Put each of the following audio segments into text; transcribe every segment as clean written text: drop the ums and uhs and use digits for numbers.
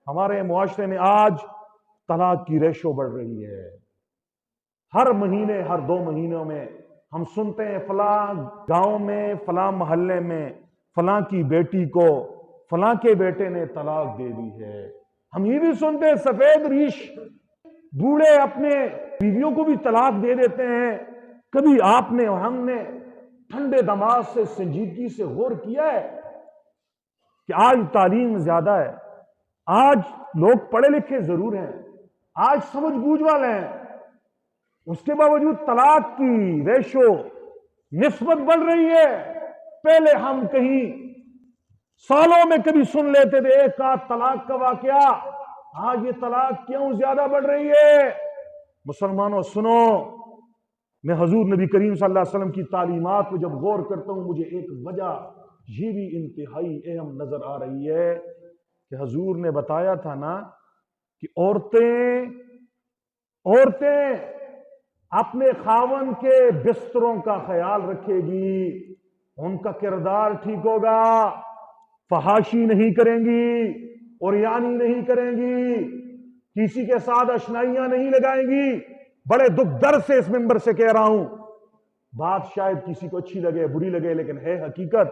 ہمارے معاشرے میں آج طلاق کی ریشو بڑھ رہی ہے. ہر مہینے ہر 2 مہینوں میں ہم سنتے ہیں فلاں گاؤں میں فلاں محلے میں فلاں کی بیٹی کو فلاں کے بیٹے نے طلاق دے دی ہے. ہم یہ بھی سنتے ہیں سفید ریش بوڑھے اپنے بیویوں کو بھی طلاق دے دیتے ہیں. کبھی آپ نے اور ہم نے ٹھنڈے دماغ سے سنجیدگی سے غور کیا ہے کہ آج تعلیم زیادہ ہے, آج لوگ پڑھے لکھے ضرور ہیں, آج سمجھ بوجھ والے ہیں, اس کے باوجود طلاق کی ریشو نسبت بڑھ رہی ہے. پہلے ہم کہیں سالوں میں کبھی سن لیتے تھے ایک آدھ طلاق کا واقعہ, آج یہ طلاق کیوں زیادہ بڑھ رہی ہے؟ مسلمانوں سنو, میں حضور نبی کریم صلی اللہ علیہ وسلم کی تعلیمات کو جب غور کرتا ہوں مجھے ایک وجہ یہ بھی انتہائی اہم نظر آ رہی ہے کہ حضور نے بتایا تھا نا کہ عورتیں اپنے خاون کے بستروں کا خیال رکھے گی, ان کا کردار ٹھیک ہوگا, فحاشی نہیں کریں گی, اوریانی نہیں کریں گی, کسی کے ساتھ اشنائیاں نہیں لگائیں گی. بڑے دکھ درد سے اس منبر سے کہہ رہا ہوں, بات شاید کسی کو اچھی لگے بری لگے, لیکن ہے حقیقت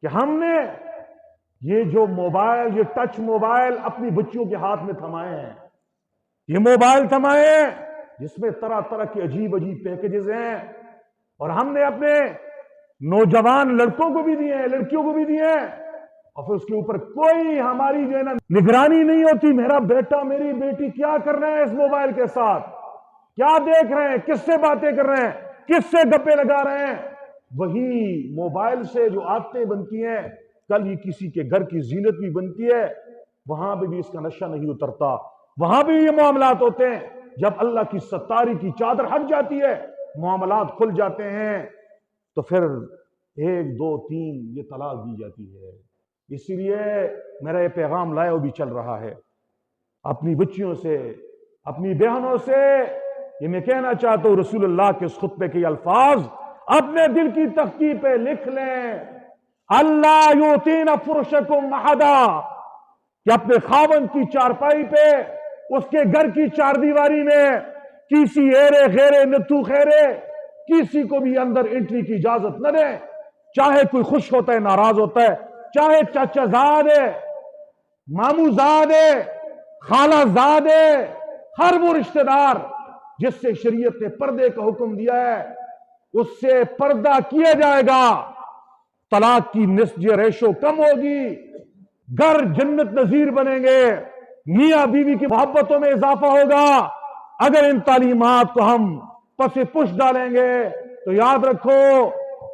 کہ ہم نے یہ جو موبائل, یہ ٹچ موبائل اپنی بچیوں کے ہاتھ میں تھمائے ہیں, یہ موبائل تھمائے ہیں جس میں طرح طرح کے عجیب عجیب پیکیجز ہیں, اور ہم نے اپنے نوجوان لڑکوں کو بھی دیے ہیں, لڑکیوں کو بھی دیے ہیں, اور پھر اس کے اوپر کوئی ہماری جو ہے نا نگرانی نہیں ہوتی. میرا بیٹا میری بیٹی کیا کر رہے ہیں اس موبائل کے ساتھ, کیا دیکھ رہے ہیں, کس سے باتیں کر رہے ہیں, کس سے گپے لگا رہے ہیں. وہی موبائل سے جو عادتیں بنتی ہیں کل یہ کسی کے گھر کی زینت بھی بنتی ہے, وہاں بھی اس کا نشہ نہیں اترتا, وہاں بھی یہ معاملات ہوتے ہیں. جب اللہ کی ستاری کی چادر ہٹ جاتی ہے معاملات کھل جاتے ہیں, تو پھر 1 2 3 یہ طلاق دی جاتی ہے. اسی لیے میرا یہ پیغام لائیو بھی چل رہا ہے اپنی بچیوں سے, اپنی بہنوں سے. یہ میں کہنا چاہتا ہوں رسول اللہ کے اس خطبے کے الفاظ اپنے دل کی تختی پہ لکھ لیں, اللہ یوتین فرشکم احدا, کہ اپنے خاوند کی چارپائی پہ اس کے گھر کی چار دیواری میں کسی ایرے خیرے نتو خیرے کسی کو بھی اندر انٹری کی اجازت نہ دیں, چاہے کوئی خوش ہوتا ہے ناراض ہوتا ہے, چاہے چچا زاد ہے, مامو زاد ہے, خالہ زاد ہے, ہر وہ رشتہ دار جس سے شریعت نے پردے کا حکم دیا ہے اس سے پردہ کیا جائے گا. طلاق کی نسبت ریشو کم ہوگی, گھر جنت نظیر بنیں گے, میاں بیوی کی محبتوں میں اضافہ ہوگا. اگر ان تعلیمات کو ہم پس پش ڈالیں گے تو یاد رکھو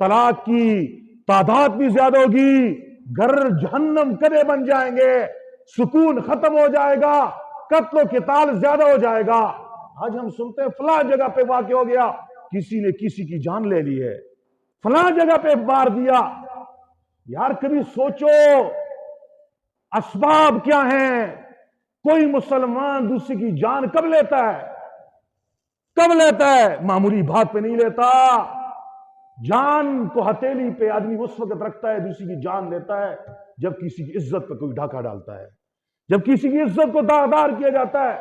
طلاق کی تعداد بھی زیادہ ہوگی, گھر جہنم کدے بن جائیں گے, سکون ختم ہو جائے گا, قتل و قتال زیادہ ہو جائے گا. آج ہم سنتے ہیں فلاں جگہ پہ واقع ہو گیا, کسی نے کسی کی جان لے لی ہے, فلاں جگہ پہ مار دیا. یار کبھی سوچو اسباب کیا ہیں؟ کوئی مسلمان دوسری کی جان کب لیتا ہے؟ کب لیتا ہے؟ معمولی بات پہ نہیں لیتا. جان کو ہتھیلی پہ آدمی اس وقت رکھتا ہے, دوسری کی جان لیتا ہے جب کسی کی عزت پہ کوئی ڈھاکہ ڈالتا ہے, جب کسی کی عزت کو داغدار کیا جاتا ہے.